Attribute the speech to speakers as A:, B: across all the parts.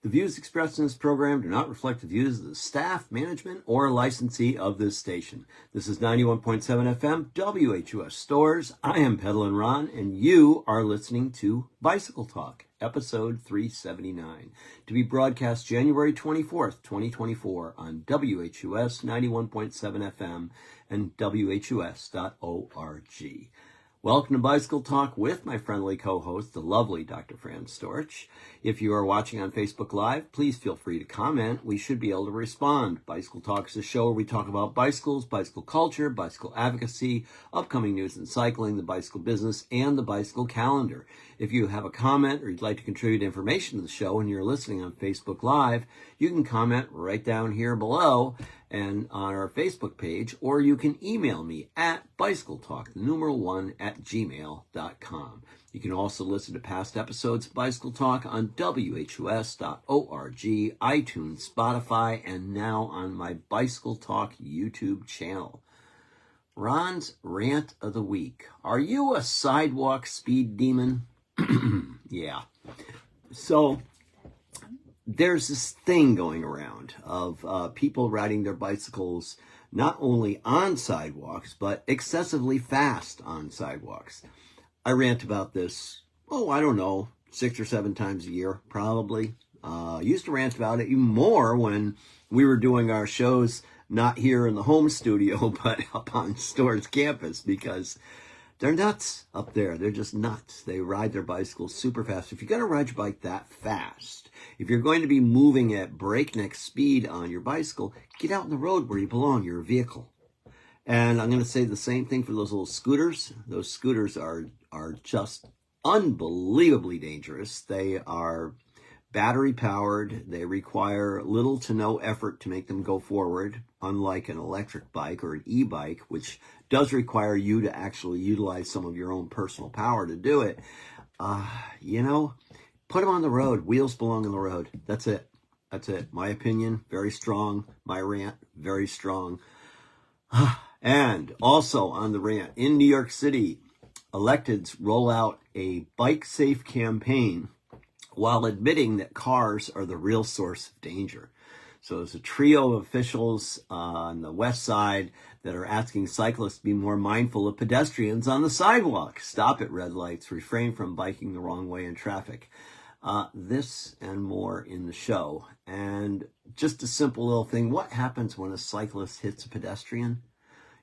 A: The views expressed in this program do not reflect the views of the staff, management, or licensee of this station. This is 91.7 FM, WHUS Stores. I am Pedalin' Ron, and you are listening to Bicycle Talk, episode 379, to be broadcast January 24th, 2024 on WHUS 91.7 FM and WHUS.org. Welcome to Bicycle Talk with my friendly co-host, the lovely Dr. Fran Storch. If you are watching on Facebook Live, please feel free to comment. We should be able to respond. Bicycle Talk is a show where we talk about bicycles, bicycle culture, bicycle advocacy, upcoming news in cycling, the bicycle business, and the bicycle calendar. If you have a comment or you'd like to contribute information to the show and you're listening on Facebook Live, you can comment right down here below and on our Facebook page, or you can email me at bicycletalk1@gmail.com. You can also listen to past episodes of Bicycle Talk on WHUS.org, iTunes, Spotify, and now on my Bicycle Talk YouTube channel. Ron's Rant of the Week. Are you a sidewalk speed demon? Yeah. So there's this thing going around of people riding their bicycles not only on sidewalks, but excessively fast on sidewalks. I rant about this, I don't know, 6 or 7 times a year, probably. Used to rant about it even more when we were doing our shows not here in the home studio, but up on Store's campus, because they're nuts up there. They're just nuts. They ride their bicycles super fast. If you're going to ride your bike that fast, if you're going to be moving at breakneck speed on your bicycle, get out on the road where you belong. You're a vehicle. And I'm going to say the same thing for those little scooters. Those scooters are just unbelievably dangerous. They are battery powered. They require little to no effort to make them go forward, unlike an electric bike or an e-bike, which does require you to actually utilize some of your own personal power to do it. Put them on the road. Wheels belong on the road. That's it. That's it. My opinion, very strong. My rant, very strong. And also on the rant, in New York City, electeds roll out a bike safe campaign while admitting that cars are the real source of danger. So there's a trio of officials on the west side that are asking cyclists to be more mindful of pedestrians on the sidewalk, stop at red lights, refrain from biking the wrong way in traffic. This and more in the show. And just a simple little thing. What happens when a cyclist hits a pedestrian?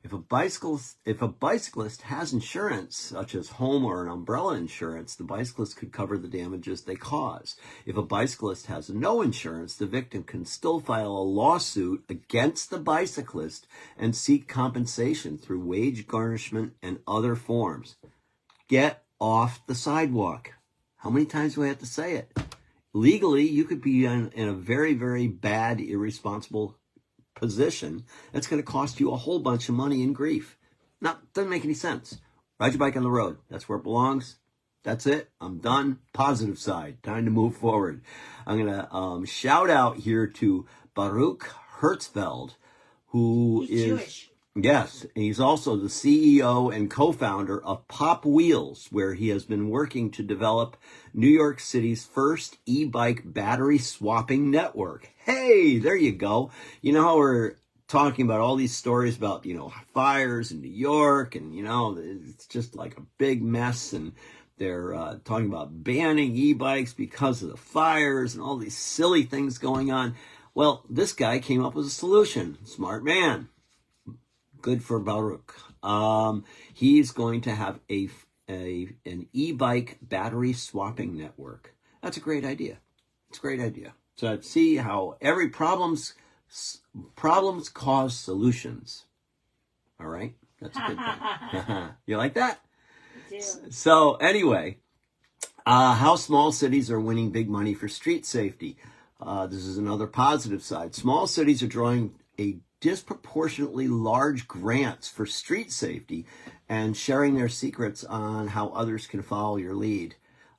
A: If a bicyclist has insurance, such as home or an umbrella insurance, the bicyclist could cover the damages they cause. If a bicyclist has no insurance, the victim can still file a lawsuit against the bicyclist and seek compensation through wage garnishment and other forms. Get off the sidewalk. How many times do I have to say it? Legally, you could be in a very, very bad, irresponsible position that's going to cost you a whole bunch of money and grief. Doesn't make any sense. Ride your bike on the road. That's where it belongs. That's it. I'm done. Positive side. Time to move forward. I'm going to shout out here to Baruch Herzfeld, who is Jewish. Yes, he's also the CEO and co-founder of PopWheels, where he has been working to develop New York City's first e-bike battery swapping network. Hey, there you go. You know how we're talking about all these stories about, fires in New York, and, it's just like a big mess, and they're talking about banning e-bikes because of the fires and all these silly things going on. Well, this guy came up with a solution. Smart man. Good for Baruch. He's going to have an e-bike battery swapping network. That's a great idea. It's a great idea. So let's see how every problems cause solutions. All right? That's a good thing. You like that? I do. So anyway, how small cities are winning big money for street safety. This is another positive side. Small cities are drawing a disproportionately large grants for street safety and sharing their secrets on how others can follow your lead.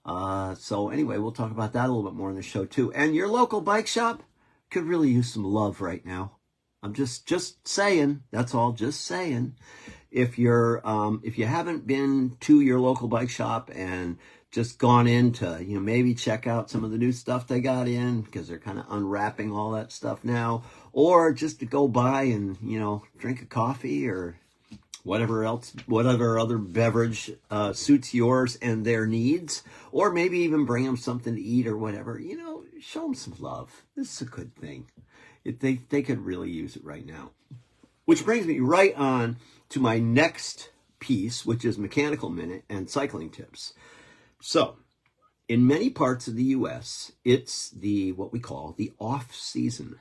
A: So anyway, we'll talk about that a little bit more in the show too. And your local bike shop could really use some love right now. I'm just saying. That's all. Just saying. If you haven't been to your local bike shop and just gone in to, maybe check out some of the new stuff they got in, because they're kind of unwrapping all that stuff now, or just to go by and, drink a coffee or whatever other beverage suits yours and their needs, or maybe even bring them something to eat or whatever, show them some love. This is a good thing. They could really use it right now. Which brings me right on to my next piece, which is Mechanical Minute and cycling tips. So, in many parts of the U.S., it's what we call the off season.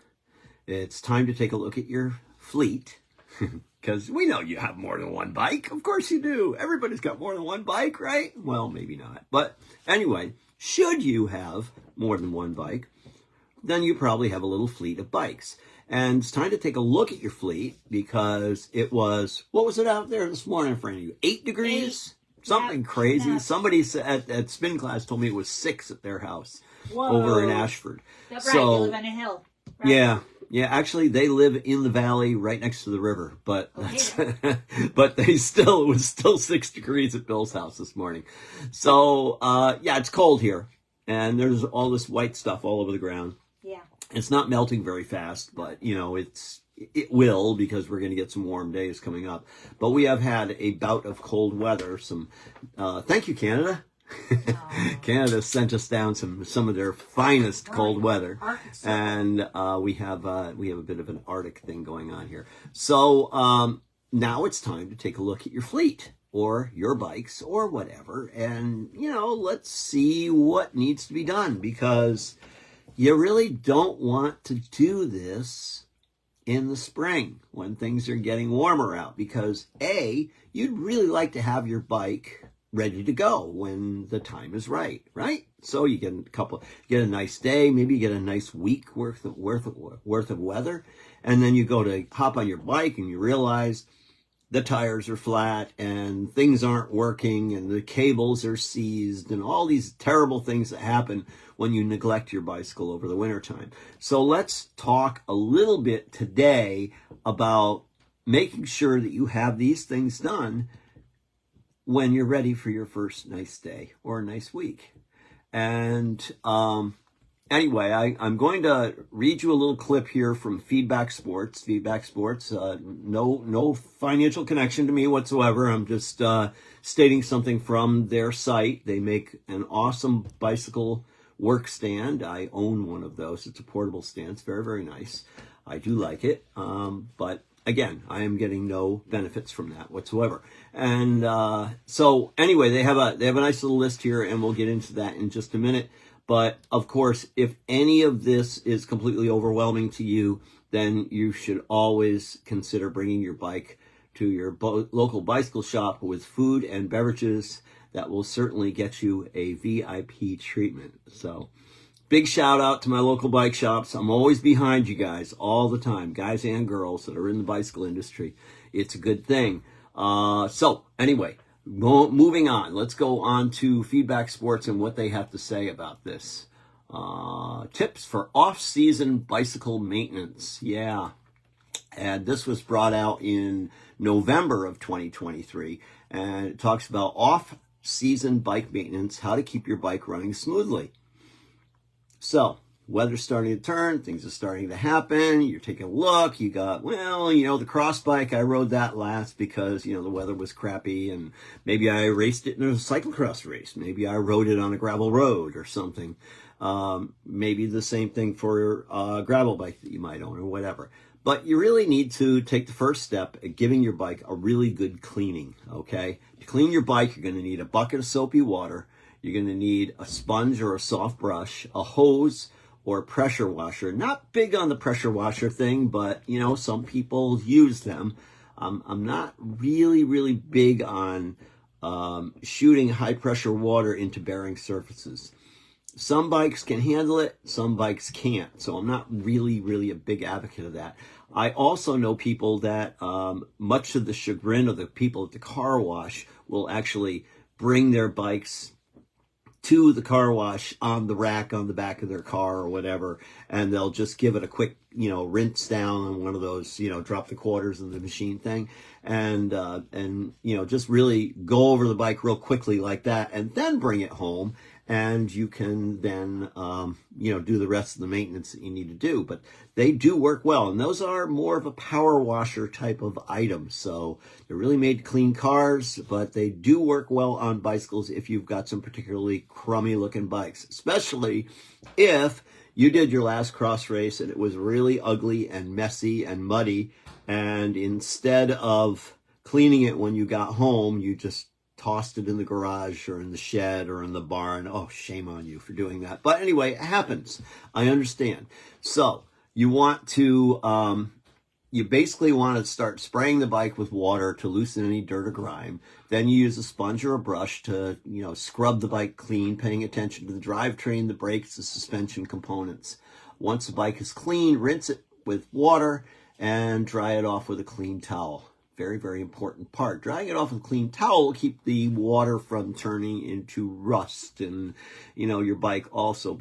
A: It's time to take a look at your fleet, because we know you have more than one bike. Of course you do. Everybody's got more than one bike, right? Well, maybe not. But anyway, should you have more than one bike, then you probably have a little fleet of bikes. And it's time to take a look at your fleet, because it was, what was it out there this morning in front of you? 8 degrees? Something crazy. Somebody at spin class told me it was 6 at their house.
B: Whoa.
A: Over in Ashford.
B: That's right, you live on a hill. Right?
A: Yeah, actually they live in the valley right next to the river, but
B: Okay.
A: but it was still 6 degrees at Bill's house this morning. So, it's cold here, and there's all this white stuff all over the ground.
B: Yeah.
A: It's not melting very fast, but it will, because we're going to get some warm days coming up. But we have had a bout of cold weather. Thank you, Canada. Canada sent us down some of their finest cold weather, and we have a bit of an Arctic thing going on here. So now it's time to take a look at your fleet, or your bikes, or whatever, and let's see what needs to be done, because you really don't want to do this in the spring when things are getting warmer out, because you'd really like to have your bike ready to go when the time is right? So you get a nice day, maybe you get a nice week worth of weather, and then you go to hop on your bike and you realize the tires are flat and things aren't working and the cables are seized and all these terrible things that happen when you neglect your bicycle over the wintertime. So let's talk a little bit today about making sure that you have these things done when you're ready for your first nice day or a nice week. And anyway, I'm going to read you a little clip here from Feedback Sports. No financial connection to me whatsoever. I'm just stating something from their site. They make an awesome bicycle work stand. I own one of those. It's a portable stand. It's very, very nice. I do like it. But again, I am getting no benefits from that whatsoever. And so anyway, they have a nice little list here, and we'll get into that in just a minute. But of course, if any of this is completely overwhelming to you, then you should always consider bringing your bike to your local bicycle shop with food and beverages. That will certainly get you a VIP treatment. So big shout out to my local bike shops. I'm always behind you guys all the time, guys and girls that are in the bicycle industry. It's a good thing. So anyway, moving on. Let's go on to Feedback Sports and what they have to say about this. Tips for off-season bicycle maintenance. Yeah. And this was brought out in November of 2023. And it talks about off-season bike maintenance, how to keep your bike running smoothly. So, weather's starting to turn, things are starting to happen, you're taking a look, you got, the cross bike, I rode that last because, the weather was crappy, and maybe I raced it in a cyclocross race, maybe I rode it on a gravel road or something, maybe the same thing for a gravel bike that you might own or whatever. But you really need to take the first step at giving your bike a really good cleaning, okay? To clean your bike, you're going to need a bucket of soapy water, you're going to need a sponge or a soft brush, a hose, or a pressure washer. Not big on the pressure washer thing, but, some people use them. I'm not really big on shooting high-pressure water into bearing surfaces. Some bikes can handle it, some bikes can't. So I'm not really a big advocate of that. I also know people that, much to the chagrin of the people at the car wash, will actually bring their bikes to the car wash on the rack on the back of their car or whatever, and they'll just give it a quick, rinse down on one of those, drop the quarters in the machine thing, and just really go over the bike real quickly like that, and then bring it home, and you can then, do the rest of the maintenance that you need to do. But they do work well, and those are more of a power washer type of item. So they're really made to clean cars, but they do work well on bicycles if you've got some particularly crummy looking bikes, especially if you did your last cross race and it was really ugly and messy and muddy, and instead of cleaning it when you got home, you just tossed it in the garage or in the shed or in the barn. Oh, shame on you for doing that. But anyway, it happens. I understand. So you want to, you basically want to start spraying the bike with water to loosen any dirt or grime. Then you use a sponge or a brush to, scrub the bike clean, paying attention to the drivetrain, the brakes, the suspension components. Once the bike is clean, rinse it with water and dry it off with a clean towel. Very, very important part. Drying it off with a clean towel will keep the water from turning into rust, and your bike also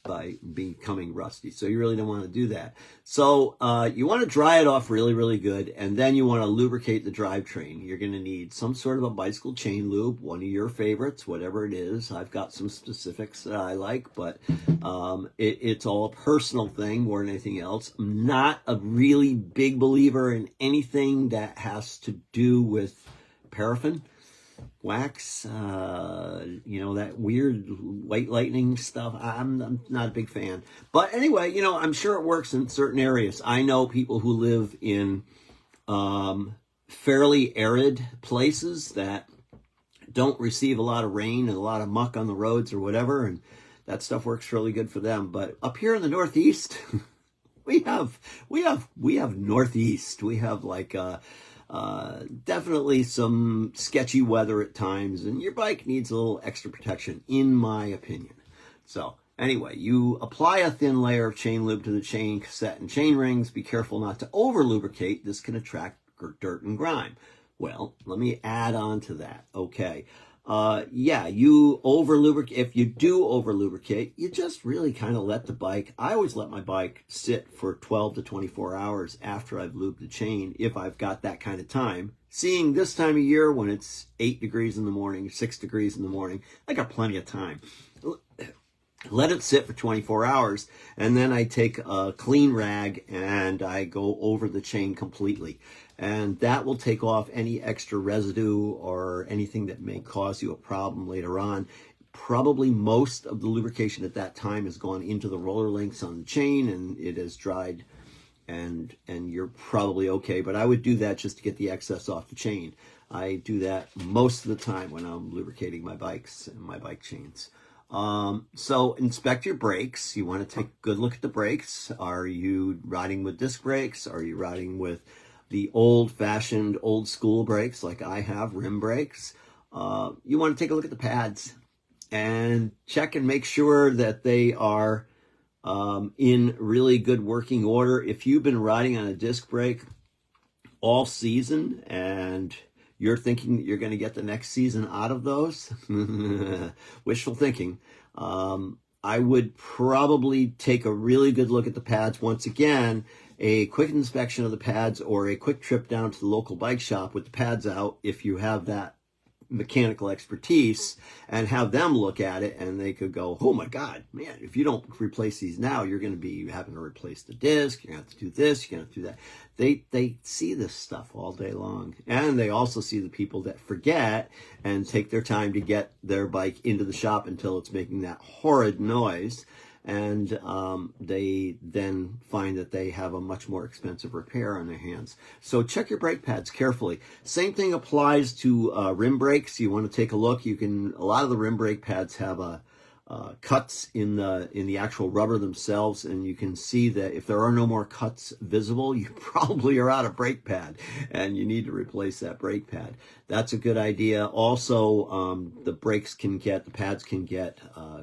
A: by becoming rusty. So you really don't want to do that. So you want to dry it off really, really good, and then you want to lubricate the drivetrain. You're going to need some sort of a bicycle chain lube, one of your favorites, whatever it is. I've got some specifics that I like, but it's all a personal thing more than anything else. I'm not a really big believer in anything that has to do with paraffin, wax, that weird white lightning stuff. I'm not a big fan. But anyway, I'm sure it works in certain areas. I know people who live in fairly arid places that don't receive a lot of rain and a lot of muck on the roads or whatever, and that stuff works really good for them. But up here in the Northeast, we have Northeast. We have like definitely some sketchy weather at times, and your bike needs a little extra protection, in my opinion. So anyway, you apply a thin layer of chain lube to the chain cassette and chain rings. Be careful not to over lubricate. This can attract dirt and grime. Well, let me add on to that. Okay. You over lubricate. If you do over lubricate, you just really kind of let the bike. I always let my bike sit for 12 to 24 hours after I've lubed the chain, if I've got that kind of time. Seeing this time of year when it's 8 degrees in the morning, 6 degrees in the morning, I got plenty of time. Let it sit for 24 hours, and then I take a clean rag and I go over the chain completely. And that will take off any extra residue or anything that may cause you a problem later on. Probably most of the lubrication at that time has gone into the roller links on the chain, and it has dried, and you're probably okay. But I would do that just to get the excess off the chain. I do that most of the time when I'm lubricating my bikes and my bike chains. So inspect your brakes. You want to take a good look at the brakes. Are you riding with disc brakes? Are you riding with the old-fashioned, old-school brakes like I have, rim brakes? You want to take a look at the pads and check and make sure that they are in really good working order. If you've been riding on a disc brake all season and you're thinking that you're going to get the next season out of those, wishful thinking. I would probably take a really good look at the pads. Once again, a quick inspection of the pads or a quick trip down to the local bike shop with the pads out, if you have that mechanical expertise, and have them look at it, and they could go, oh my God, man, if you don't replace these now, you're going to be having to replace the disc, you're going to have to do this, you're going to have to do that. They see this stuff all day long. And they also see the people that forget and take their time to get their bike into the shop until it's making that horrid noise. And they then find that they have a much more expensive repair on their hands. So check your brake pads carefully. Same thing applies to rim brakes. You want to take a look. A lot of the rim brake pads have cuts in the actual rubber themselves, and you can see that if there are no more cuts visible, you probably are out of brake pad, and you need to replace that brake pad. That's a good idea. Also, the pads can get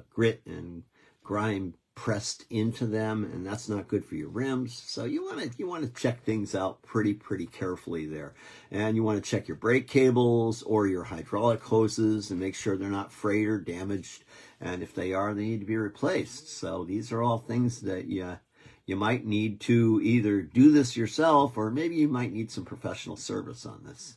A: grit and grime pressed into them, and that's not good for your rims. So you want to check things out pretty carefully there. And you want to check your brake cables or your hydraulic hoses and make sure they're not frayed or damaged. And if they are, they need to be replaced. So these are all things that you might need to either do this yourself, or maybe you might need some professional service on this.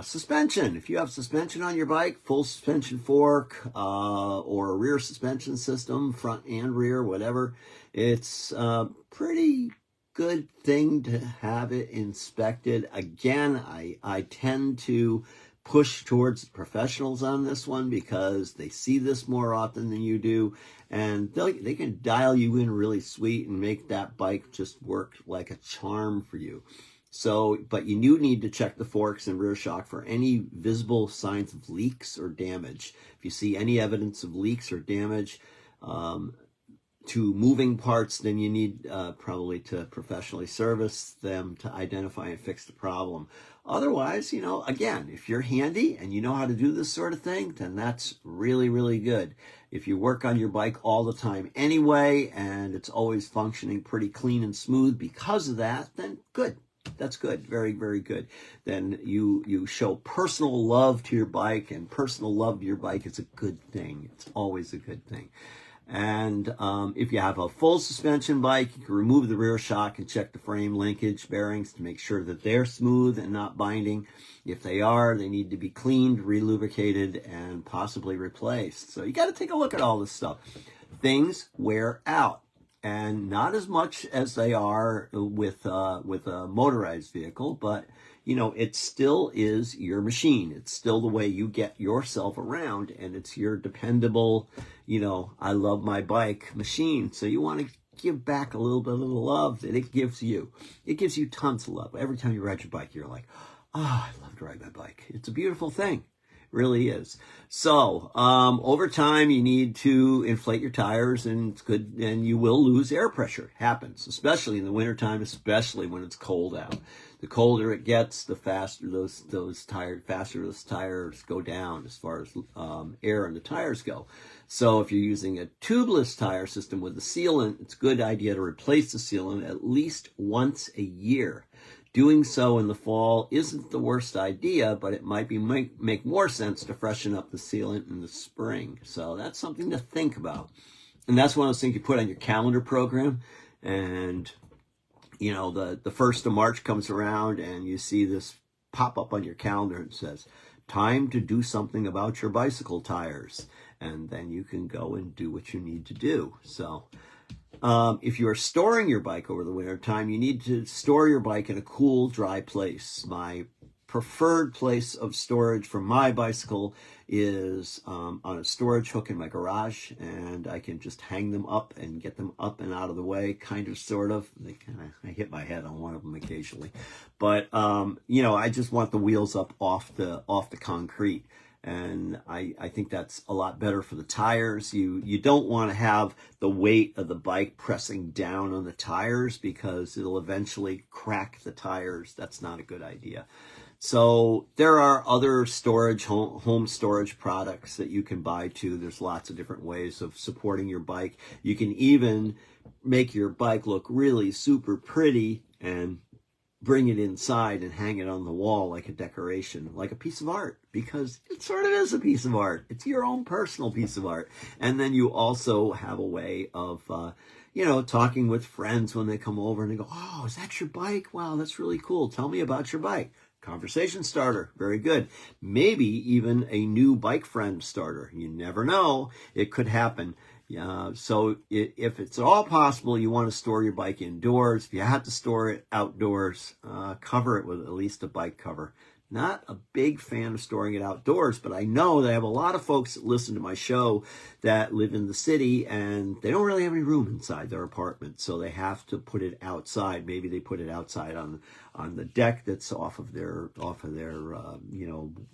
A: Suspension. If you have suspension on your bike, full suspension fork, or a rear suspension system, front and rear, whatever, it's a pretty good thing to have it inspected. Again, I tend to push towards professionals on this one because they see this more often than you do, and they can dial you in really sweet and make that bike just work like a charm for you. So, but you do need to check the forks and rear shock for any visible signs of leaks or damage. If you see any evidence of leaks or damage to moving parts, then you need probably to professionally service them to identify and fix the problem. Otherwise, again, if you're handy and you know how to do this sort of thing, then that's really good. If you work on your bike all the time anyway, and it's always functioning pretty clean and smooth because of that, then good. That's good. Very good. Then you show personal love to your bike, and personal love to your bike is a good thing. It's always a good thing. And if you have a full suspension bike, you can remove the rear shock and check the frame linkage bearings to make sure that they're smooth and not binding. If they are, they need to be cleaned, relubricated, and possibly replaced. So you got to take a look at all this stuff. Things wear out, and not as much as they are with a motorized vehicle, but it still is your machine. It's still the way you get yourself around, and it's your dependable, I love my bike machine. So you want to give back a little bit of the love that it gives you. It gives you tons of love. Every time you ride your bike, you're like, oh, I love to ride my bike. It's a beautiful thing. Really is. So over time, you need to inflate your tires, and it's good, and you will lose air pressure. It happens, especially in the wintertime, especially when it's cold out. The colder it gets, the faster those tires go down as far as air in the tires go. So if you're using a tubeless tire system with a sealant, it's a good idea to replace the sealant at least once a year. Doing so in the fall isn't the worst idea, but it might make more sense to freshen up the sealant in the spring. So that's something to think about. And that's one of those things you put on your calendar program. And, the 1st of March comes around and you see this pop up on your calendar and says, time to do something about your bicycle tires. And then you can go and do what you need to do. So if you are storing your bike over the winter time, you need to store your bike in a cool, dry place. My preferred place of storage for my bicycle is on a storage hook in my garage, and I can just hang them up and get them up and out of the way, kind of, sort of. I hit my head on one of them occasionally, but I just want the wheels up off the concrete. And I think that's a lot better for the tires. You don't want to have the weight of the bike pressing down on the tires because it'll eventually crack the tires. That's not a good idea. So there are other home storage products that you can buy too. There's lots of different ways of supporting your bike. You can even make your bike look really super pretty and bring it inside and hang it on the wall like a decoration, like a piece of art, because it sort of is a piece of art. It's your own personal piece of art. And then you also have a way of, talking with friends when they come over and they go, oh, is that your bike? Wow, that's really cool. Tell me about your bike. Conversation starter. Very good. Maybe even a new bike friend starter. You never know. It could happen. So if it's at all possible, you want to store your bike indoors. If you have to store it outdoors, cover it with at least a bike cover. Not a big fan of storing it outdoors, but I know that I have a lot of folks that listen to my show that live in the city and they don't really have any room inside their apartment, so they have to put it outside. Maybe they put it outside on the deck that's off of their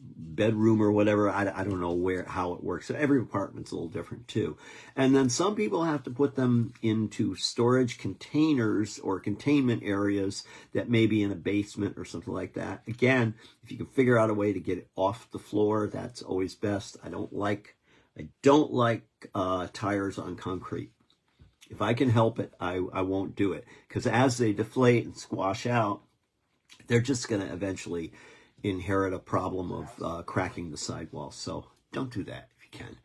A: bedroom or whatever. I don't know how it works. So every apartment's a little different too. And then some people have to put them into storage containers or containment areas that may be in a basement or something like that. Again, if you can figure out a way to get it off the floor, that's always best. I don't like tires on concrete. If I can help it, I won't do it. Because as they deflate and squash out, they're just going to eventually inherit a problem of cracking the sidewall. So don't do that if you can.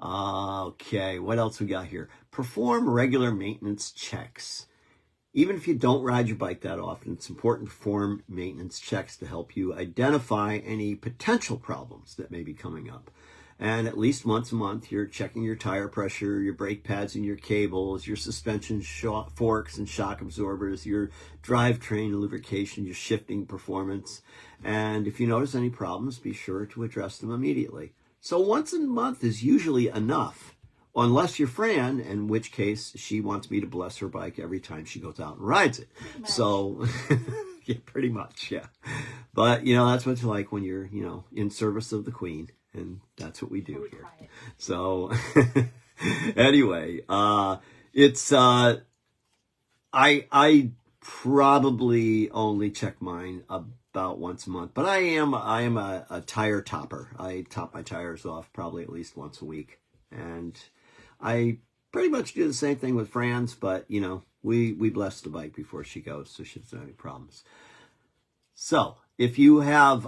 A: Okay, what else we got here? Perform regular maintenance checks. Even if you don't ride your bike that often, it's important to perform maintenance checks to help you identify any potential problems that may be coming up. And at least once a month, you're checking your tire pressure, your brake pads and your cables, your suspension forks and shock absorbers, your drivetrain lubrication, your shifting performance. And if you notice any problems, be sure to address them immediately. So once a month is usually enough, unless you're Fran, in which case she wants me to bless her bike every time she goes out and rides it. So, yeah, pretty much, yeah. But, that's what it's like when you're, in service of the Queen. And that's what we do here. So anyway, it's, I probably only check mine about once a month, but I am a tire topper. I top my tires off probably at least once a week. And I pretty much do the same thing with Fran's, but we bless the bike before she goes, so she doesn't have any problems. So if you have,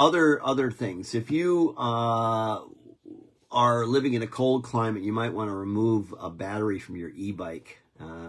A: other things. If you are living in a cold climate, you might want to remove a battery from your e-bike.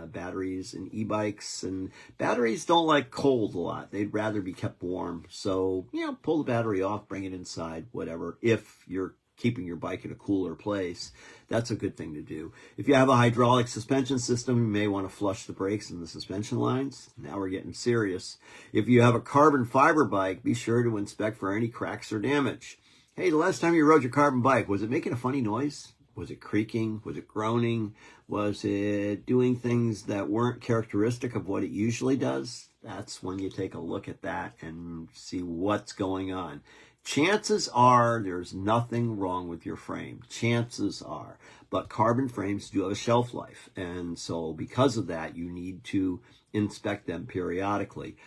A: Batteries and e-bikes, and batteries don't like cold a lot. They'd rather be kept warm. So, pull the battery off, bring it inside, whatever. If you're keeping your bike in a cooler place, that's a good thing to do. If you have a hydraulic suspension system, you may want to flush the brakes and the suspension lines. Now we're getting serious. If you have a carbon fiber bike, be sure to inspect for any cracks or damage. Hey, the last time you rode your carbon bike, was it making a funny noise? Was it creaking? Was it groaning? Was it doing things that weren't characteristic of what it usually does? That's when you take a look at that and see what's going on. Chances are there's nothing wrong with your frame. Chances are. But carbon frames do have a shelf life. And so because of that, you need to inspect them periodically.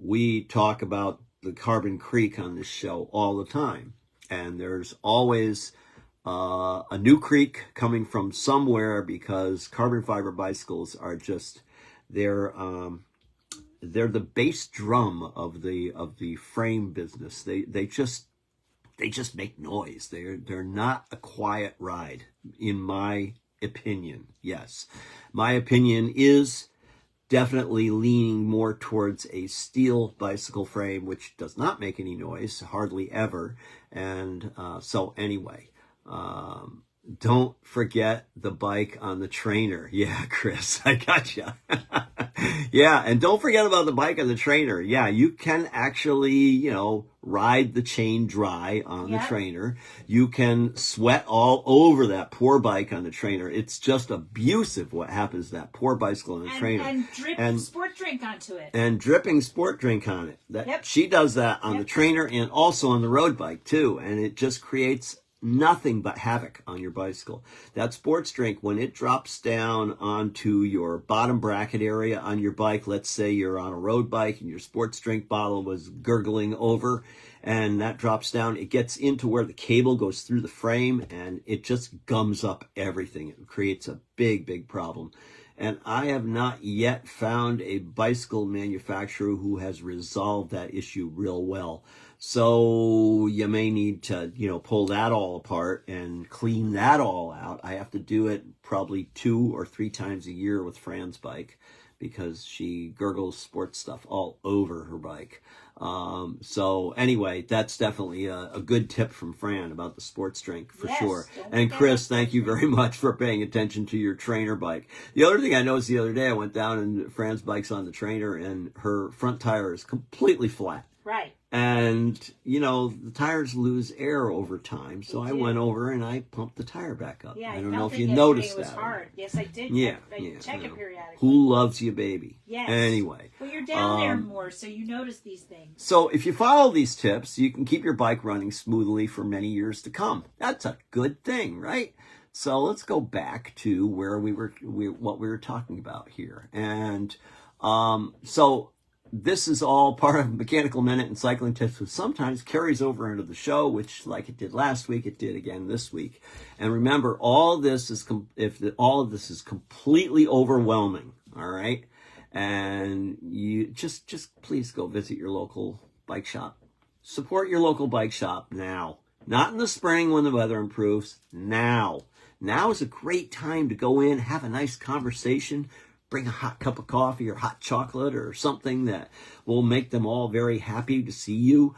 A: We talk about the carbon creak on this show all the time. And there's always a new creak coming from somewhere, because carbon fiber bicycles are just, they're the bass drum of the frame business. They just make noise. They're not a quiet ride, in my opinion. Yes, my opinion is definitely leaning more towards a steel bicycle frame, which does not make any noise, hardly ever. And so anyway, don't forget the bike on the trainer. Yeah, Chris, I gotcha. Yeah, and don't forget about the bike on the trainer. Yeah, you can actually, ride the chain dry on the trainer. You can sweat all over that poor bike on the trainer. It's just abusive what happens to that poor bicycle on the trainer.
B: And drip sport drink onto it.
A: And dripping sport drink on it. She does that on the trainer and also on the road bike too. And it just creates nothing but havoc on your bicycle. That sports drink, when it drops down onto your bottom bracket area on your bike, let's say you're on a road bike and your sports drink bottle was gurgling over, and that drops down, it gets into where the cable goes through the frame, and it just gums up everything. It creates a big problem. And I have not yet found a bicycle manufacturer who has resolved that issue real well. So you may need to, pull that all apart and clean that all out. I have to do it probably 2 or 3 times a year with Fran's bike, because she gurgles sports stuff all over her bike. So anyway, that's definitely a good tip from Fran about the sports drink for sure. And Chris, thank you very much for paying attention to your trainer bike. The other thing I noticed the other day, I went down and Fran's bike's on the trainer and her front tire is completely flat.
B: Right.
A: And, the tires lose air over time. So I went over and I pumped the tire back up.
B: Yeah,
A: I don't know if you noticed that.
B: It was hard. Yes, I did.
A: Yeah.
B: I check it periodically.
A: Who loves you, baby?
B: Yes.
A: Anyway.
B: Well, you're down there more, so you notice these things.
A: So if you follow these tips, you can keep your bike running smoothly for many years to come. That's a good thing, right? So let's go back to where what we were talking about here. And so this is all part of Mechanical Minute and Cycling Tips, which sometimes carries over into the show, which, like it did last week, it did again this week. And remember, all of this is completely overwhelming. All right, and you just please go visit your local bike shop. Support your local bike shop now, not in the spring when the weather improves. Now is a great time to go in, have a nice conversation. Bring a hot cup of coffee or hot chocolate or something that will make them all very happy to see you.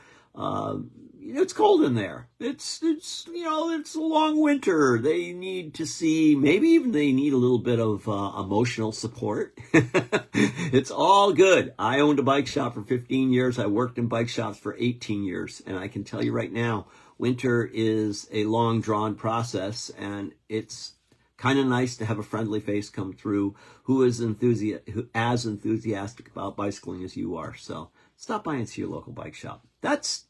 A: It's cold in there. It's a long winter. They need to see, maybe even they need a little bit of emotional support. It's all good. I owned a bike shop for 15 years. I worked in bike shops for 18 years. And I can tell you right now, winter is a long drawn process, and it's kind of nice to have a friendly face come through who is as enthusiastic about bicycling as you are. So stop by and see your local bike shop.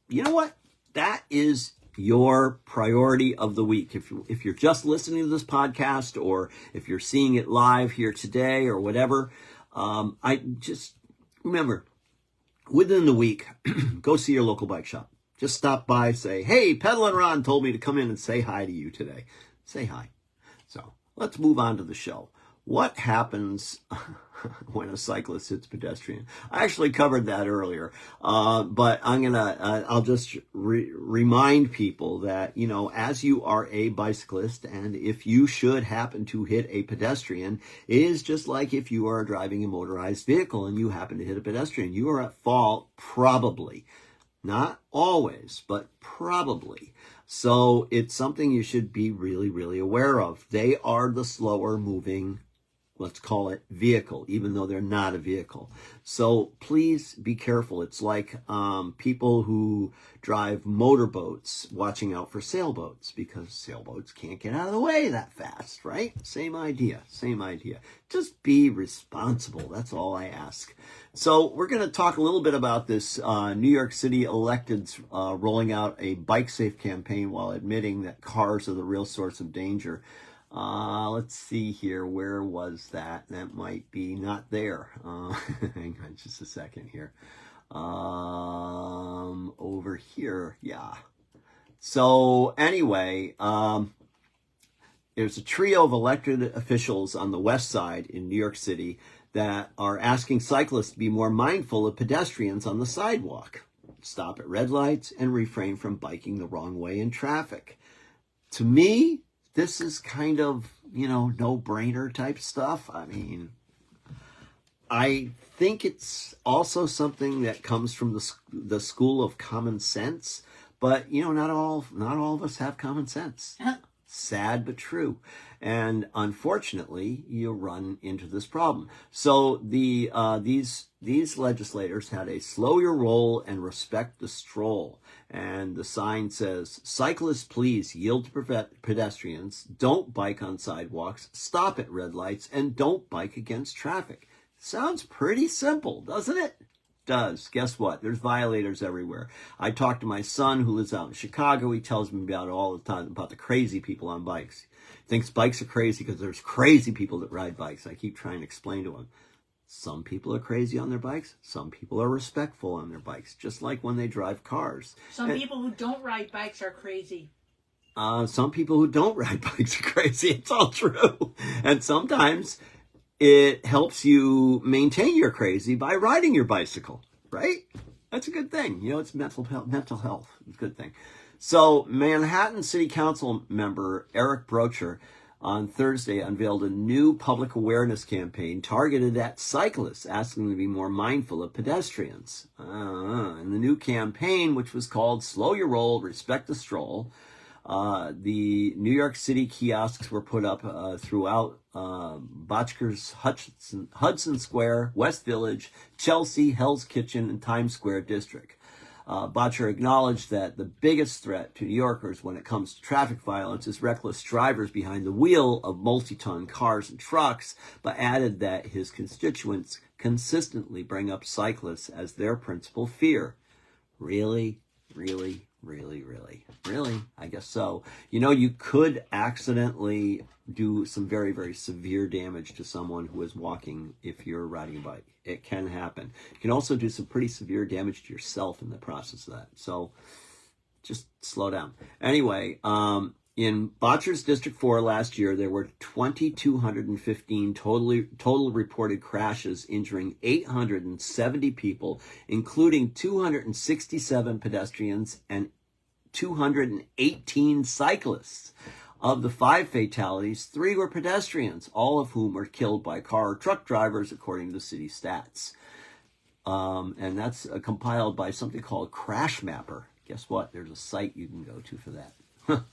A: You know what? That is your priority of the week. If you're just listening to this podcast, or if you're seeing it live here today or whatever, I just remember, within the week, go see your local bike shop. Just stop by, say, hey, Pedal and Ron told me to come in and say hi to you today. Say hi. So let's move on to the show. What happens when a cyclist hits pedestrian? I actually covered that earlier, but I'll just remind people that, as you are a bicyclist, and if you should happen to hit a pedestrian, it is just like if you are driving a motorized vehicle and you happen to hit a pedestrian. You are at fault, probably. Not always, but probably. So it's something you should be really, really aware of. They are the slower moving, let's call it, vehicle, even though they're not a vehicle. So please be careful. It's like people who drive motorboats watching out for sailboats, because sailboats can't get out of the way that fast, right? Same idea. Just be responsible. That's all I ask. So we're going to talk a little bit about this New York City electeds rolling out a bike safe campaign while admitting that cars are the real source of danger. Let's see here. Where was that? That might be not there. Hang on just a second here. Over here. Yeah. So anyway, there's a trio of elected officials on the west side in New York City that are asking cyclists to be more mindful of pedestrians on the sidewalk, stop at red lights, and refrain from biking the wrong way in traffic. To me, this is kind of, no-brainer type stuff. I mean, I think it's also something that comes from the school of common sense, but, not all of us have common sense. Sad but true. And unfortunately, you run into this problem. So these legislators had a slow your roll and respect the stroll. And the sign says, cyclists, please yield to pedestrians, don't bike on sidewalks, stop at red lights, and don't bike against traffic. Sounds pretty simple, doesn't it? Does. Guess what? There's violators everywhere. I talk to my son who lives out in Chicago. He tells me about it all the time, about the crazy people on bikes. He thinks bikes are crazy because there's crazy people that ride bikes. I keep trying to explain to him. Some people are crazy on their bikes. Some people are respectful on their bikes, just like when they drive cars.
B: Some people who don't ride bikes are crazy.
A: Some people who don't ride bikes are crazy. It's all true. And sometimes it helps you maintain your crazy by riding your bicycle, right? That's a good thing. It's mental health. It's a good thing. So Manhattan City Council member Eric Brocher on Thursday unveiled a new public awareness campaign targeted at cyclists, asking them to be more mindful of pedestrians. And the new campaign, which was called Slow Your Roll, Respect the Stroll, the New York City kiosks were put up throughout Botchker's Hudson Square, West Village, Chelsea, Hell's Kitchen, and Times Square district. Botcher acknowledged that the biggest threat to New Yorkers when it comes to traffic violence is reckless drivers behind the wheel of multi-ton cars and trucks, but added that his constituents consistently bring up cyclists as their principal fear. Really, really, Really? I guess so. You know, you could accidentally do some very, very severe damage to someone who is walking if you're riding a bike. It can happen. You can also do some pretty severe damage to yourself in the process of that. So just slow down. Anyway, in Botcher's District 4 last year, there were 2,215 total reported crashes, injuring 870 people, including 267 pedestrians and 218 cyclists. Of the 5 fatalities, 3 were pedestrians, all of whom were killed by car or truck drivers, according to the city stats. And that's compiled by something called Crash Mapper. Guess what? There's a site you can go to for that.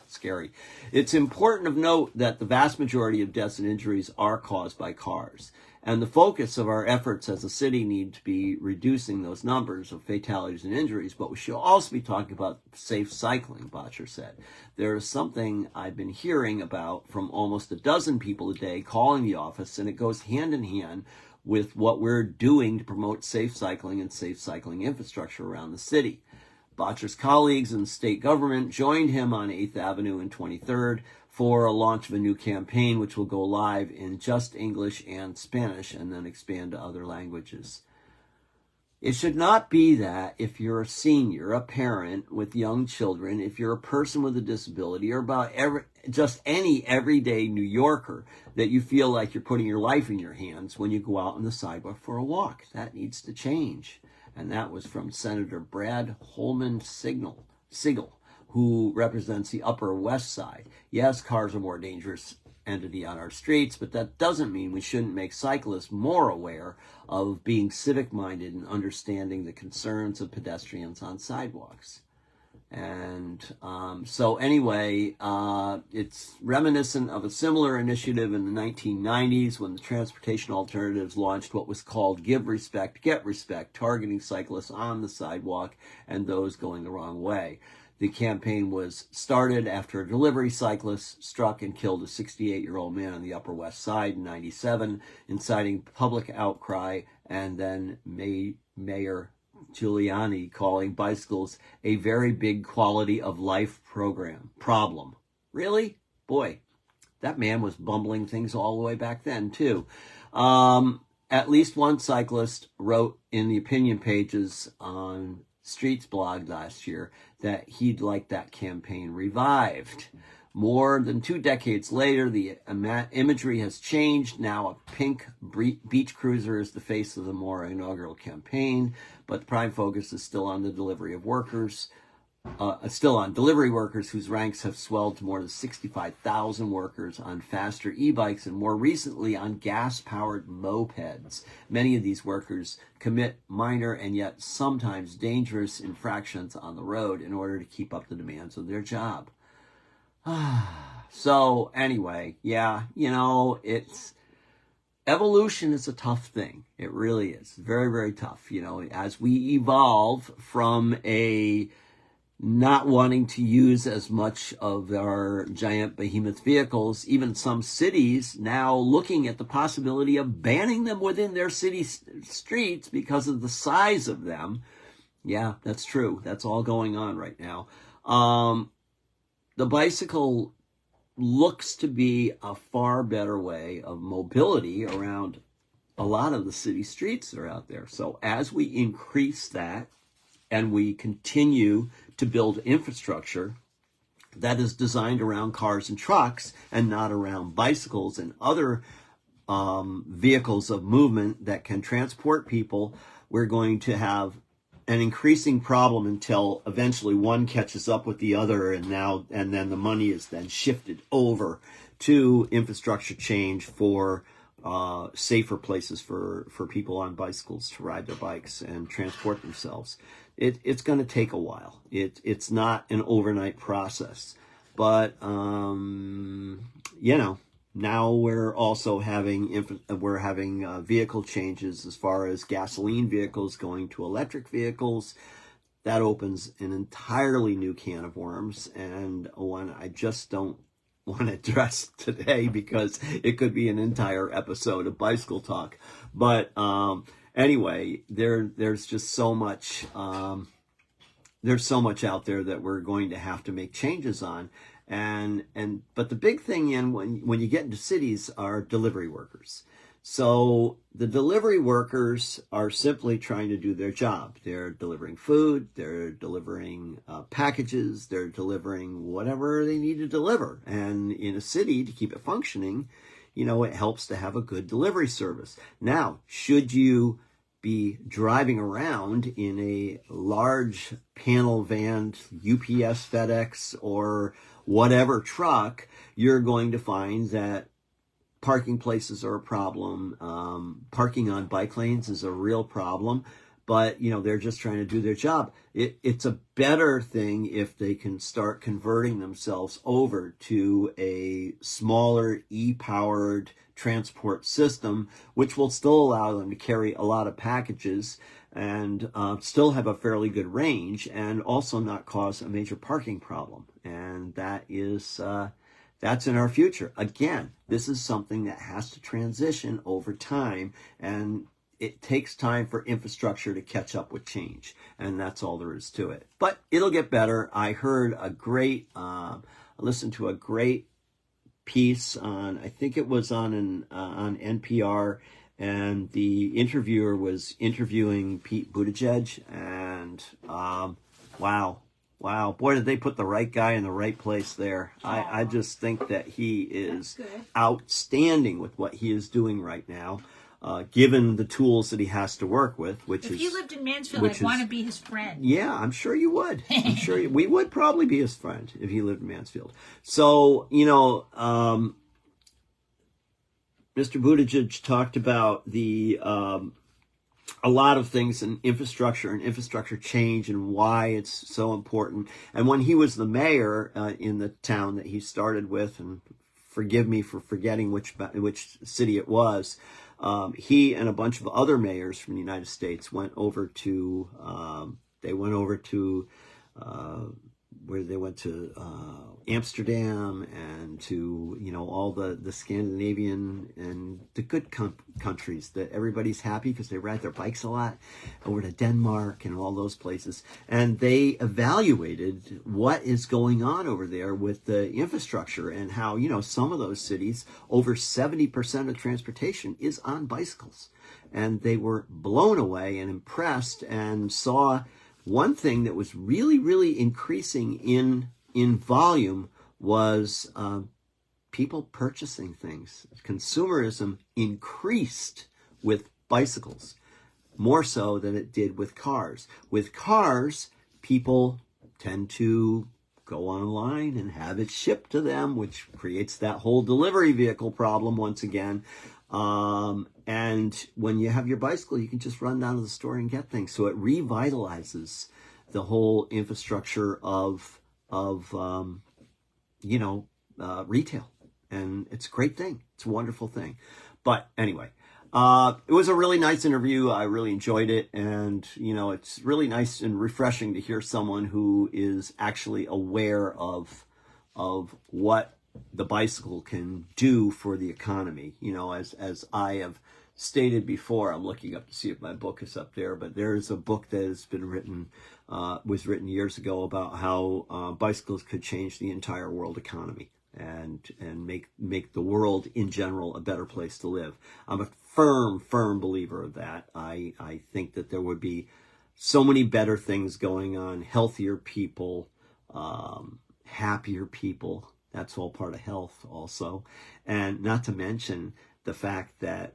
A: Scary. It's important of note that the vast majority of deaths and injuries are caused by cars. And the focus of our efforts as a city need to be reducing those numbers of fatalities and injuries, but we should also be talking about safe cycling, Botcher said. There is something I've been hearing about from almost a dozen people a day calling the office, and it goes hand in hand with what we're doing to promote safe cycling and safe cycling infrastructure around the city. Botcher's colleagues in the state government joined him on 8th Avenue and 23rd for a launch of a new campaign which will go live in just English and Spanish and then expand to other languages. It should not be that if you're a senior, a parent with young children, if you're a person with a disability, or about just any everyday New Yorker, that you feel like you're putting your life in your hands when you go out on the sidewalk for a walk. That needs to change. And that was from Senator Brad Holman Siegel, who represents the Upper West Side. Yes, cars are a more dangerous entity on our streets, but that doesn't mean we shouldn't make cyclists more aware of being civic-minded and understanding the concerns of pedestrians on sidewalks. And so anyway, it's reminiscent of a similar initiative in the 1990s when the Transportation Alternatives launched what was called Give Respect, Get Respect, targeting cyclists on the sidewalk and those going the wrong way. The campaign was started after a delivery cyclist struck and killed a 68-year-old man on the Upper West Side in 97, inciting public outcry, and then Mayor Giuliani calling bicycles a very big quality of life problem. Really? Boy, that man was bumbling things all the way back then, too. At least one cyclist wrote in the opinion pages on Street's blog last year that he'd like that campaign revived. More than 2 decades later, the imagery has changed. Now a pink beach cruiser is the face of the more inaugural campaign, but the prime focus is still on the delivery workers whose ranks have swelled to more than 65,000 workers on faster e-bikes and more recently on gas-powered mopeds. Many of these workers commit minor and yet sometimes dangerous infractions on the road in order to keep up the demands of their job. So anyway, yeah, evolution is a tough thing. It really is. Very, very tough. As we evolve from a not wanting to use as much of our giant behemoth vehicles, even some cities now looking at the possibility of banning them within their city streets because of the size of them. Yeah, that's true. That's all going on right now. The bicycle looks to be a far better way of mobility around a lot of the city streets that are out there. So as we increase that and we continue to build infrastructure that is designed around cars and trucks and not around bicycles and other vehicles of movement that can transport people, we're going to have an increasing problem until eventually one catches up with the other, and then the money is then shifted over to infrastructure change for safer places for people on bicycles to ride their bikes and transport themselves. It's going to take a while. It's not an overnight process, but now we're also having vehicle changes as far as gasoline vehicles going to electric vehicles. That opens an entirely new can of worms, and one I just don't want to address today because it could be an entire episode of Bicycle Talk. But anyway, there's just so much there's so much out there that we're going to have to make changes on. But the big thing when you get into cities are delivery workers. So the delivery workers are simply trying to do their job. They're delivering food, they're delivering packages, they're delivering whatever they need to deliver. And in a city, to keep it functioning, it helps to have a good delivery service. Now, should you be driving around in a large panel van, UPS, FedEx, or whatever truck, you're going to find that parking places are a problem. Parking on bike lanes is a real problem, but they're just trying to do their job. It's a better thing if they can start converting themselves over to a smaller e-powered transport system, which will still allow them to carry a lot of packages and still have a fairly good range and also not cause a major parking problem. And that's in our future. Again, this is something that has to transition over time, and it takes time for infrastructure to catch up with change, and that's all there is to it. But it'll get better. I heard listened to a great piece on, I think it was on NPR, and the interviewer was interviewing Pete Buttigieg, and Wow, boy, did they put the right guy in the right place there. I just think that he is outstanding with what he is doing right now, given the tools that he has to work with,
B: If he lived in Mansfield, I'd want to be his friend.
A: Yeah, I'm sure you would. We would probably be his friend if he lived in Mansfield. So, Mr. Buttigieg talked about a lot of things in infrastructure and infrastructure change and why it's so important. And when he was the mayor in the town that he started with, and forgive me for forgetting which city it was, he and a bunch of other mayors from the United States went over to Amsterdam and to all the Scandinavian and the good countries that everybody's happy because they ride their bikes a lot, over to Denmark and all those places, and they evaluated what is going on over there with the infrastructure and how some of those cities, over 70% of transportation is on bicycles, and they were blown away and impressed and saw one thing that was really, really increasing in volume was people purchasing things. Consumerism increased with bicycles more so than it did with cars. With cars, people tend to go online and have it shipped to them, which creates that whole delivery vehicle problem once again. And when you have your bicycle, you can just run down to the store and get things. So it revitalizes the whole infrastructure of retail. And it's a great thing. It's a wonderful thing. But anyway, it was a really nice interview. I really enjoyed it. And, it's really nice and refreshing to hear someone who is actually aware of what the bicycle can do for the economy. As I have stated before, I'm looking up to see if my book is up there, but there's a book that has been written, was written years ago about how bicycles could change the entire world economy and make the world in general a better place to live. I'm a firm believer of that. I think that there would be so many better things going on, healthier people, happier people. That's all part of health also. And not to mention the fact that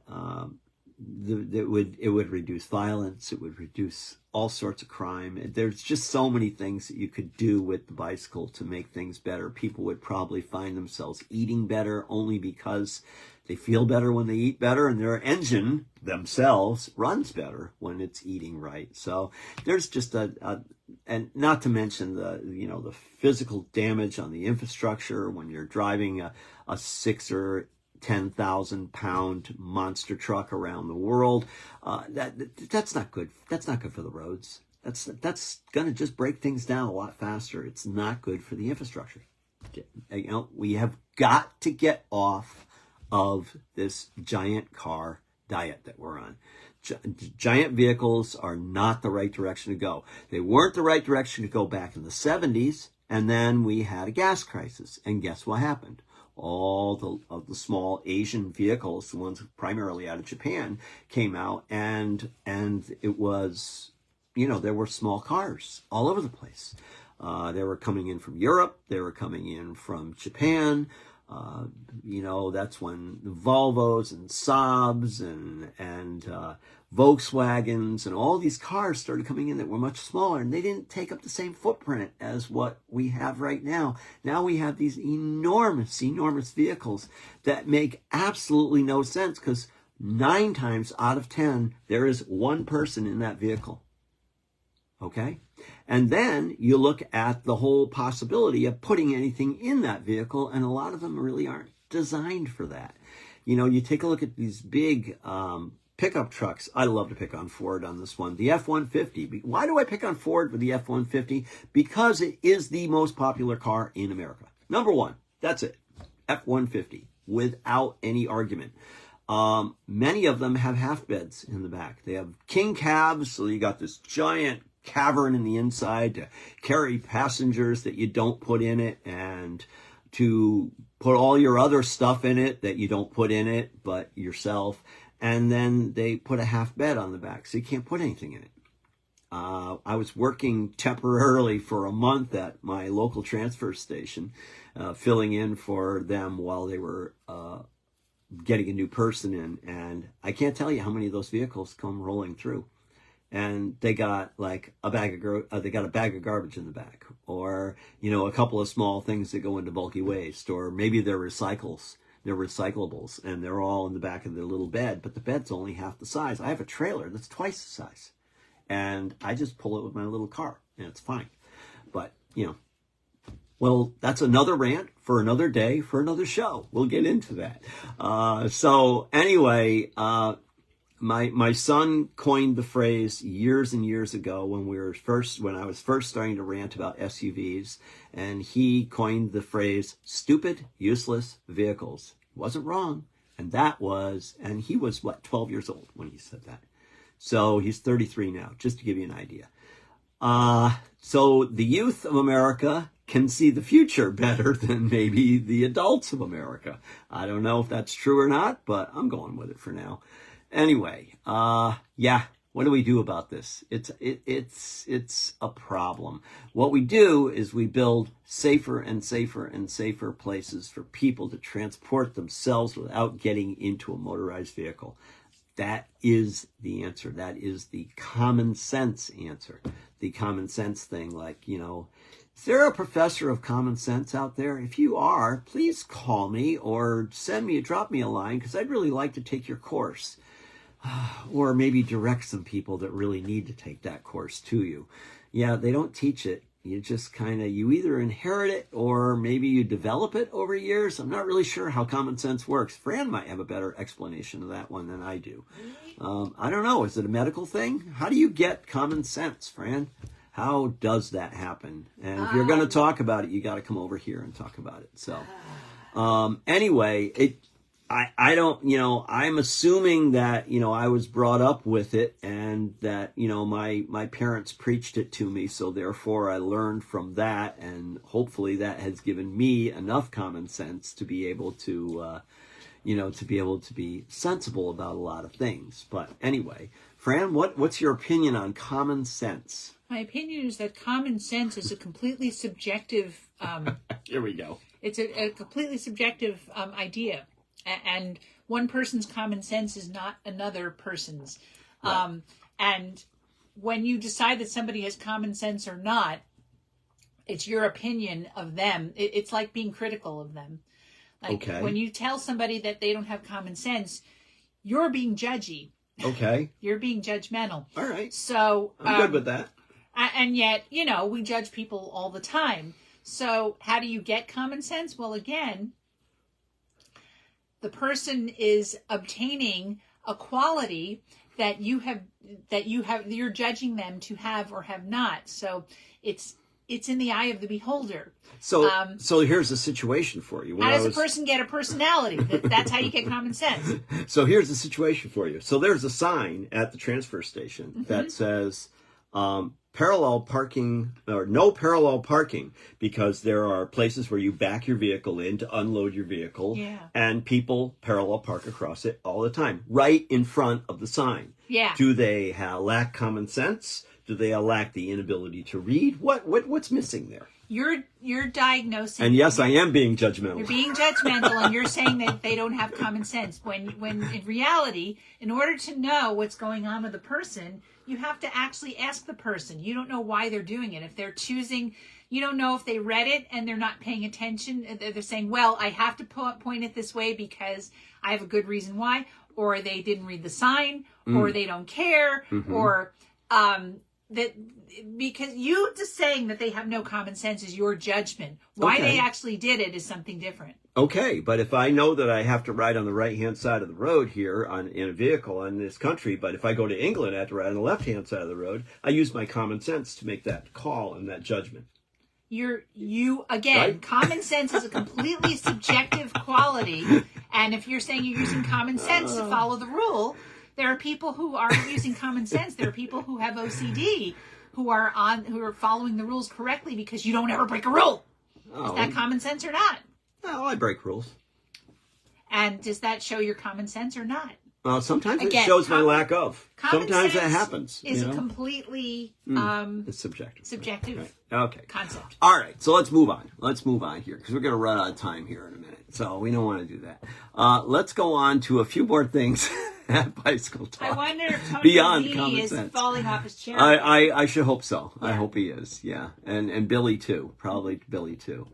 A: it would reduce violence, it would reduce all sorts of crime. There's just so many things that you could do with the bicycle to make things better. People would probably find themselves eating better only because they feel better when they eat better, and their engine themselves runs better when it's eating right. So there's just and not to mention the physical damage on the infrastructure when you're driving a 6 or 10,000 pound monster truck around the world. That's not good. That's not good for the roads. That's going to just break things down a lot faster. It's not good for the infrastructure. We have got to get off of this giant car diet that we're on. Giant vehicles are not the right direction to go. They weren't the right direction to go back in the 70s, and then we had a gas crisis. And guess what happened? All of the small Asian vehicles, the ones primarily out of Japan, came out, and it was, there were small cars all over the place. They were coming in from Europe. They were coming in from Japan. That's when the Volvos and Saabs and Volkswagens and all these cars started coming in that were much smaller, and they didn't take up the same footprint as what we have right now. Now we have these enormous, enormous vehicles that make absolutely no sense, because 9 times out of 10, there is one person in that vehicle. Okay? And then you look at the whole possibility of putting anything in that vehicle, and a lot of them really aren't designed for that. You take a look at these big pickup trucks. I love to pick on Ford on this one. The F-150. Why do I pick on Ford with the F-150? Because it is the most popular car in America. Number one. That's it. F-150. Without any argument. Many of them have half beds in the back. They have king cabs, so you got this giant cavern in the inside to carry passengers that you don't put in it, and to put all your other stuff in it that you don't put in it but yourself. And then they put a half bed on the back, so you can't put anything in it. I was working temporarily for a month at my local transfer station, filling in for them while they were getting a new person in. And I can't tell you how many of those vehicles come rolling through. And they got like a bag of garbage in the back, or a couple of small things that go into bulky waste, or maybe they're recyclables, and they're all in the back of their little bed, but the bed's only half the size. I have a trailer that's twice the size, and I just pull it with my little car, and it's fine. But well, that's another rant for another day, for another show. We'll get into that. So anyway, My son coined the phrase years and years ago when I was first starting to rant about SUVs, and he coined the phrase stupid, useless vehicles. Wasn't wrong. And he was 12 years old when he said that. So he's 33 now, just to give you an idea. So the youth of America can see the future better than maybe the adults of America. I don't know if that's true or not, but I'm going with it for now. Anyway, what do we do about this? It's a problem. What we do is we build safer and safer and safer places for people to transport themselves without getting into a motorized vehicle. That is the answer. That is the common sense answer. The common sense thing, is there a professor of common sense out there? If you are, please call me or drop me a line, because I'd really like to take your course. Or maybe direct some people that really need to take that course to you. Yeah, they don't teach it. You just you either inherit it or maybe you develop it over years. I'm not really sure how common sense works. Fran might have a better explanation of that one than I do. I don't know. Is it a medical thing? How do you get common sense, Fran? How does that happen? And if you're going to talk about it, you got to come over here and talk about it. So anyway, I don't, I'm assuming that, I was brought up with it, and that, my parents preached it to me. So therefore I learned from that, and hopefully that has given me enough common sense to be able to, to be sensible about a lot of things. But anyway, Fran, what's your opinion on common sense?
B: My opinion is that common sense is a completely subjective,
A: here we go.
B: It's a completely subjective idea. And one person's common sense is not another person's. Right. And when you decide that somebody has common sense or not, it's your opinion of them. It's like being critical of them.
A: Okay.
B: When you tell somebody that they don't have common sense, you're being judgy.
A: Okay.
B: You're being judgmental.
A: All right.
B: So
A: I'm good with that.
B: And yet, we judge people all the time. So how do you get common sense? Well, again, the person is obtaining a quality that you're judging them to have or have not. So it's it's in the eye of the beholder.
A: So here's a situation for you.
B: How does a person get a personality? That's how you get common sense.
A: So here's the situation for you. So there's a sign at the transfer station that says parallel parking or no parallel parking, because there are places where you back your vehicle in to unload your vehicle, and people parallel park across it all the time, right in front of the sign.
B: Yeah.
A: Do they lack common sense? Do they lack the inability to read? What's missing there?
B: You're diagnosing.
A: And yes, I am being judgmental.
B: You're being judgmental, and you're saying that they don't have common sense. When in reality, in order to know what's going on with a person, you have to actually ask the person. You don't know why they're doing it. If they're choosing, you don't know if they read it and they're not paying attention. They're saying, well, I have to point it this way because I have a good reason why, or they didn't read the sign, or they don't care, or that because you just saying that they have no common sense is your judgment. Why they actually did it is something different.
A: Okay, but if I know that I have to ride on the right-hand side of the road here in a vehicle in this country, but if I go to England, I have to ride on the left-hand side of the road, I use my common sense to make that call and that judgment. Right?
B: Common sense is a completely subjective quality, and if you're saying you're using common sense to follow the rule, there are people who aren't using common sense. There are people who have OCD who are following the rules correctly because you don't ever break a rule. Is that common sense or not?
A: No, I break rules.
B: And does that show your common sense or not?
A: Sometimes it shows my lack of. Sometimes that happens.
B: Is a completely
A: it's subjective.
B: Right.
A: Okay.
B: Concept.
A: All right, so let's move on. Let's move on here because we're going to run out of time here in a minute. So we don't want to do that. Let's go on to a few more things at Bicycle Talk.
B: I wonder if Tony
A: beyond common
B: is
A: sense.
B: falling off his chair.
A: I should hope so.
B: Yeah.
A: I hope he is. Yeah, and Billy too. Probably Billy too.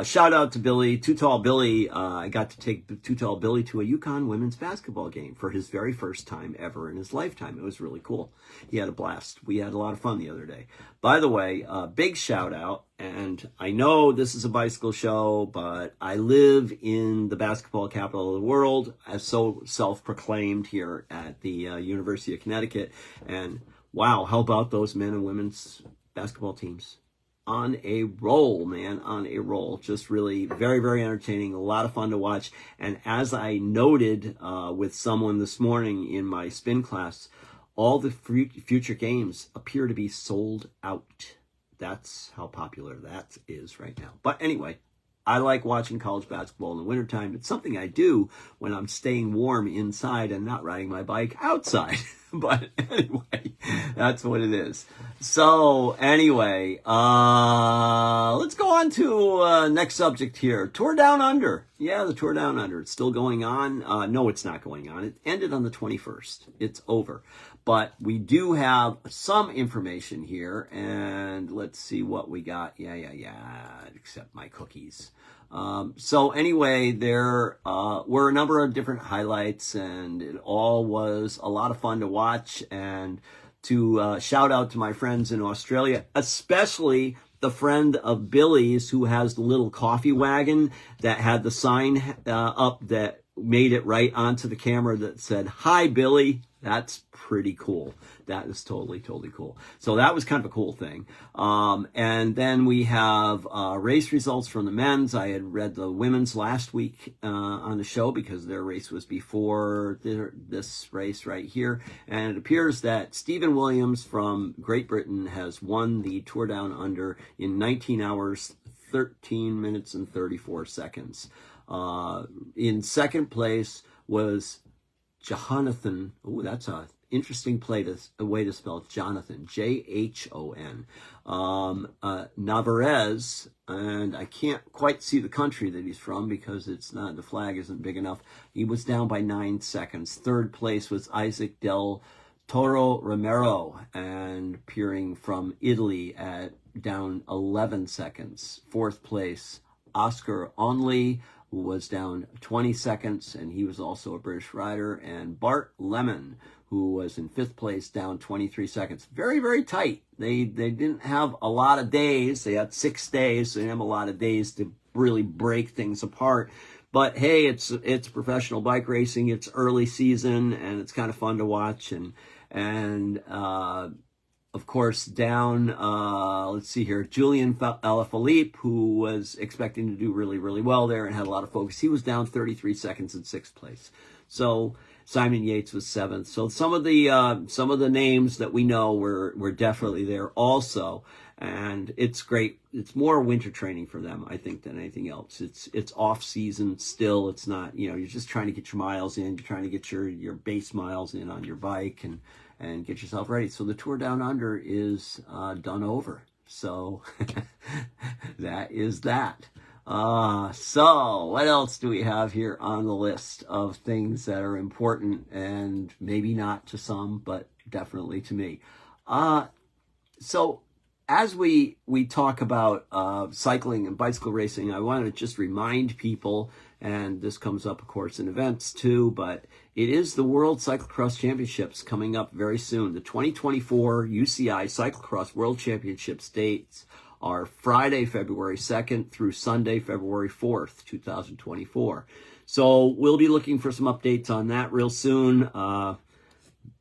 A: Shout out to Billy, Too Tall Billy. I got to take Too Tall Billy to a UConn women's basketball game for his very first time ever in his lifetime. It was really cool. He had a blast. We had a lot of fun the other day. By the way, big shout out, and I know this is a bicycle show, but I live in the basketball capital of the world, as so self-proclaimed here at the University of Connecticut. And wow, how about those men and women's basketball teams? On a roll, man, on a roll. Just really very, very entertaining, a lot of fun to watch. And as I noted with someone this morning in my spin class, all the future games appear to be sold out. That's how popular that is right now. But anyway, I like watching college basketball in the wintertime. It's something I do when I'm staying warm inside and not riding my bike outside. But anyway, that's what it is. So anyway, let's go on to next subject here. Tour Down Under. Yeah, the Tour Down Under. It's still going on. No, it's not going on. It ended on the 21st. It's over. But we do have some information here, and let's see what we got. Yeah, except my cookies. So anyway, there were a number of different highlights, and it all was a lot of fun to watch. And to shout out to my friends in Australia, especially the friend of Billy's who has the little coffee wagon that had the sign up that made it right onto the camera that said, "Hi, Billy." That's pretty cool. That is totally cool. So that was kind of a cool thing. And then we have race results from the men's. I had read the women's last week on the show because their race was before this race right here. And it appears that Stephen Williams from Great Britain has won the Tour Down Under in 19 hours, 13 minutes, and 34 seconds. In second place was Jonathan. Oh, that's a interesting way to spell Jonathan. J-H-O-N. Navarez, and I can't quite see the country that he's from because the flag isn't big enough. He was down by 9 seconds. Third place was Isaac Del Toro Romero, and appearing from Italy at down 11 seconds. Fourth place, Oscar Onley, who was down 20 seconds, and he was also a British rider, and Bart Lemon, who was in fifth place, down 23 seconds. Very, very tight. They didn't have a lot of days. They had 6 days, so they didn't have a lot of days to really break things apart. But hey, it's professional bike racing. It's early season, and it's kind of fun to watch. And of course, down, let's see here, Julian Alaphilippe, who was expecting to do really, really well there and had a lot of focus. He was down 33 seconds in sixth place. So Simon Yates was seventh. So some of the names that we know were definitely there also. And it's great. It's more winter training for them, I think, than anything else. It's off season still. It's not, you're just trying to get your miles in. You're trying to get your base miles in on your bike and get yourself ready. So the Tour Down Under is done over. So that is that. So what else do we have here on the list of things that are important and maybe not to some, but definitely to me? So as we talk about cycling and bicycle racing, I want to just remind people, and this comes up, of course, in events too, but it is the World Cyclocross Championships coming up very soon. The 2024 UCI Cyclocross World Championships dates are Friday, February 2nd through Sunday, February 4th, 2024. So we'll be looking for some updates on that real soon.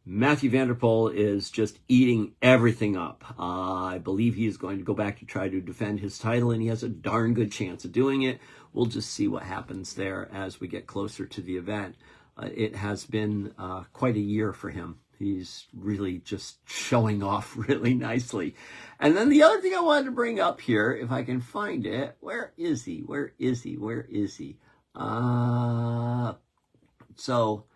A: Matthew van der Poel is just eating everything up. I believe he is going to go back to try to defend his title, and he has a darn good chance of doing it. We'll just see what happens there as we get closer to the event. It has been quite a year for him. He's really just showing off really nicely. And then the other thing I wanted to bring up here, if I can find it, where is he? So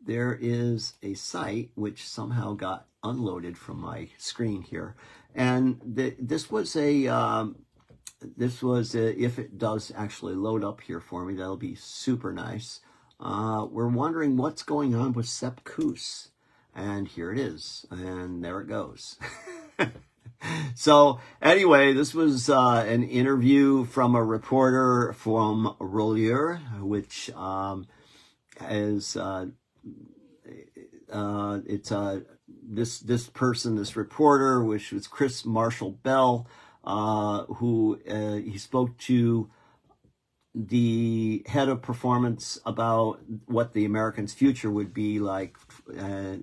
A: there is a site which somehow got unloaded from my screen here. And this was if it does actually load up here for me, that'll be super nice. We're wondering what's going on with Sepp Kuss. And here it is. And there it goes. So anyway, this was an interview from a reporter from Rollure, which is this reporter, which was Chris Marshall Bell, who he spoke to the head of performance about what the Americans' future would be like,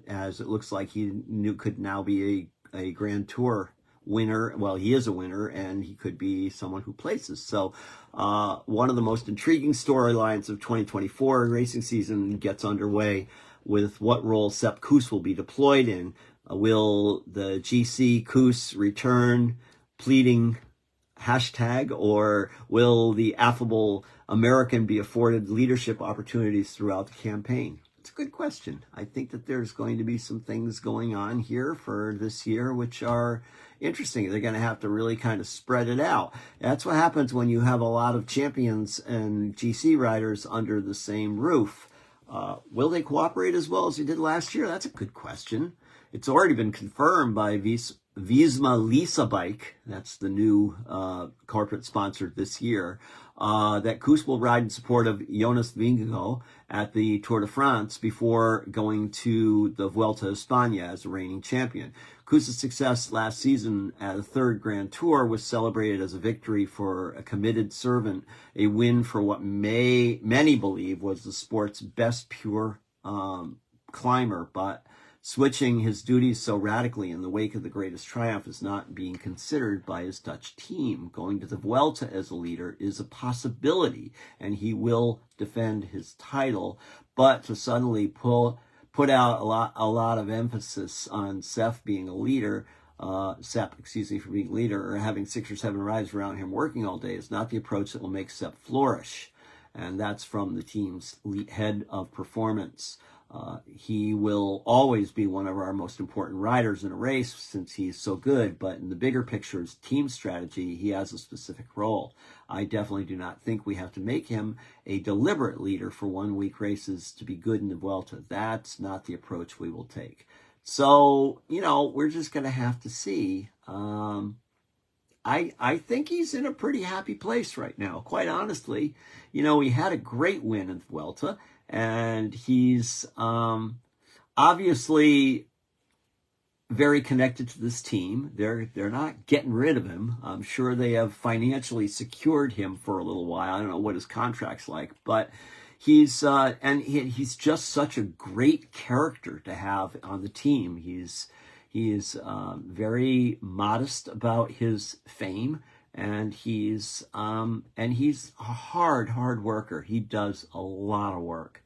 A: as it looks like he could now be a Grand Tour winner. Well, he is a winner, and he could be someone who places. So one of the most intriguing storylines of 2024 racing season gets underway with what role Sepp Kuss will be deployed in. Will the GC Kuss return pleading hashtag, or will the affable American be afforded leadership opportunities throughout the campaign? It's a good question. I think that there's going to be some things going on here for this year which are interesting. They're going to have to really kind of spread it out. That's what happens when you have a lot of champions and GC riders under the same roof. Will they cooperate as well as they did last year? That's a good question. It's already been confirmed by Visma Lisa Bike, that's the new corporate sponsor this year, that Kuss will ride in support of Jonas Vingegaard at the Tour de France before going to the Vuelta a España as the reigning champion. Kuss's success last season at a third Grand Tour was celebrated as a victory for a committed servant, a win for what many believe was the sport's best pure climber, but switching his duties so radically in the wake of the greatest triumph is not being considered by his Dutch team. Going to the Vuelta as a leader is a possibility, and he will defend his title. But to suddenly put out a lot of emphasis on Sepp being a leader, for being a leader, or having 6 or 7 riders around him working all day is not the approach that will make Sepp flourish. And that's from the team's head of performance. He will always be one of our most important riders in a race since he's so good, but in the bigger picture, his team strategy, he has a specific role. I definitely do not think we have to make him a deliberate leader for 1 week races to be good in the Vuelta. That's not the approach we will take. So, we're just going to have to see. I think he's in a pretty happy place right now, quite honestly. He had a great win in the Vuelta. And he's obviously very connected to this team. They're not getting rid of him. I'm sure they have financially secured him for a little while. I don't know what his contract's like, but he's just such a great character to have on the team. He's He is very modest about his fame, and he's a hard worker. He does a lot of work.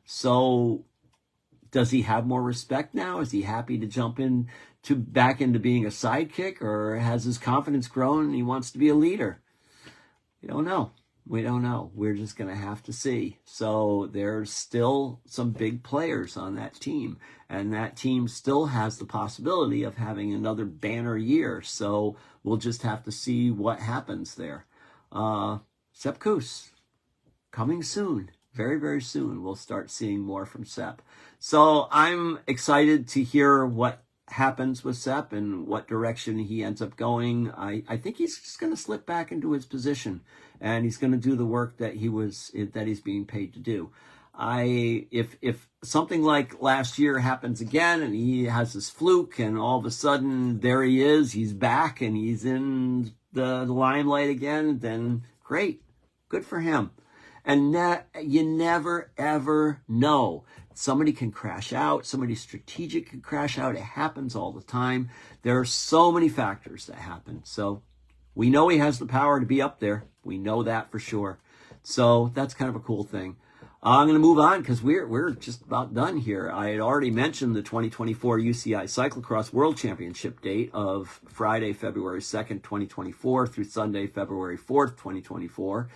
A: So does he have more respect now? Is he happy to jump back into being a sidekick, or has his confidence grown and he wants to be a leader? We don't know. We're just going to have to see. So there's still some big players on that team, and that team still has the possibility of having another banner year. So we'll just have to see what happens there. Sepp Kuss, coming soon. Very, very soon, we'll start seeing more from Sepp. So I'm excited to hear what happens with Sepp and what direction he ends up going. I think he's just going to slip back into his position, and he's going to do the work that he's being paid to do. If something like last year happens again and he has this fluke and all of a sudden there he is, he's back and he's in the limelight again, then great, good for him. And you never, ever know. Somebody can crash out. Somebody strategic can crash out. It happens all the time. There are so many factors that happen. So we know he has the power to be up there. We know that for sure. So that's kind of a cool thing. I'm going to move on because we're just about done here. I had already mentioned the 2024 UCI Cyclocross World Championship date of Friday, February 2nd, 2024 through Sunday, February 4th, 2024.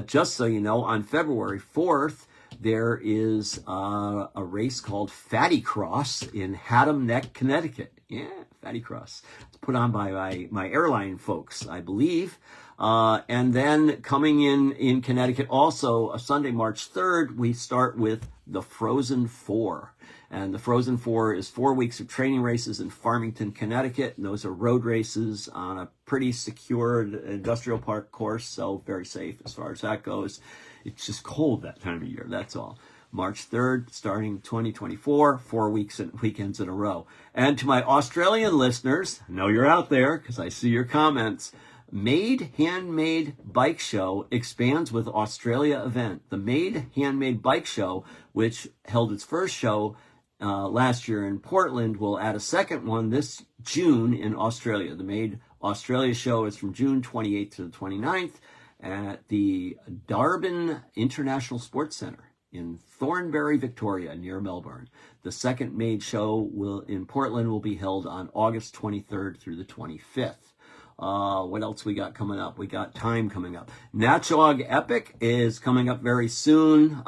A: Just so you know, on February 4th, there is a race called Fatty Cross in Haddam Neck, Connecticut. Yeah, Fatty Cross. It's put on by my airline folks, I believe. And then coming in Connecticut, also Sunday, March 3rd, we start with the Frozen Four. And the Frozen Four is 4 weeks of training races in Farmington, Connecticut. And those are road races on a pretty secured industrial park course, so very safe as far as that goes. It's just cold that time of year, that's all. March 3rd, starting 2024, 4 weekends in a row. And to my Australian listeners, I know you're out there because I see your comments. Made Handmade Bike Show expands with Australia event. The Made Handmade Bike Show, which held its first show last year in Portland, will add a second one this June in Australia. The Made Australia show is from June 28th to the 29th at the Darwin International Sports Center in Thornbury, Victoria, near Melbourne. The second Made show in Portland will be held on August 23rd through the 25th. What else we got coming up? We got time coming up. Natchog Epic is coming up very soon.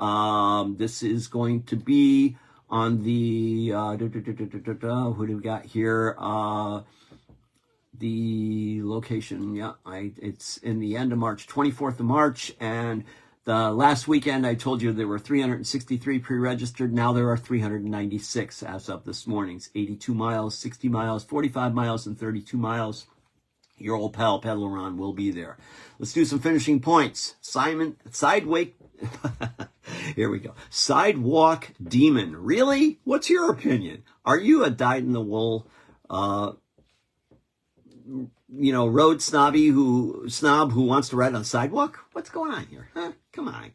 A: This is going to be on the, who do we got here? The location, yeah, it's in the end of March, 24th of March, and the last weekend I told you there were 363 pre-registered. Now there are 396 as of this morning. It's 82 miles, 60 miles, 45 miles, and 32 miles. Your old pal, Peddler Ron, will be there. Let's do some finishing points. Here we go. Sidewalk Demon. Really? What's your opinion? Are you a dyed-in-the-wool, road snob who wants to ride on the sidewalk? What's going on here? Huh? Come on.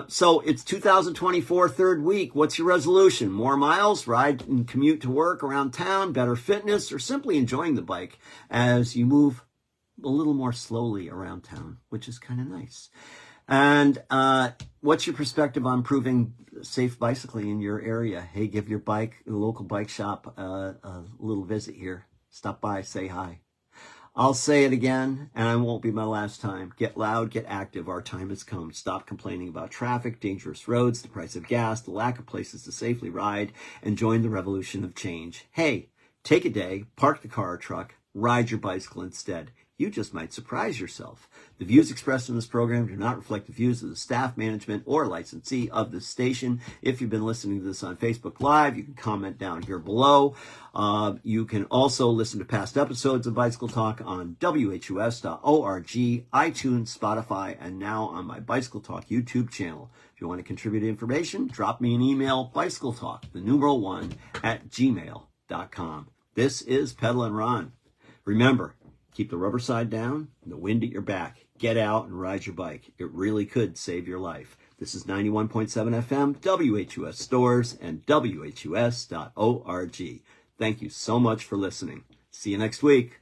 A: So it's 2024, third week. What's your resolution? More miles, ride and commute to work around town, better fitness, or simply enjoying the bike as you move a little more slowly around town, which is kind of nice. And what's your perspective on improving safe bicycling in your area? Hey, give your local bike shop a little visit here. Stop by, say hi. I'll say it again, and it won't be my last time. Get loud, get active. Our time has come. Stop complaining about traffic, dangerous roads, the price of gas, the lack of places to safely ride, and join the revolution of change. Hey, take a day, park the car or truck, ride your bicycle instead. You just might surprise yourself. The views expressed in this program do not reflect the views of the staff, management, or licensee of this station. If you've been listening to this on Facebook Live, you can comment down here below. You can also listen to past episodes of Bicycle Talk on whus.org, iTunes, Spotify, and now on my Bicycle Talk YouTube channel. If you want to contribute information, drop me an email, bicycletalk, 1, @gmail.com. This is Pedal and Ron. Remember, keep the rubber side down, and the wind at your back. Get out and ride your bike. It really could save your life. This is 91.7 FM, WHUS Stores, and WHUS.org. Thank you so much for listening. See you next week.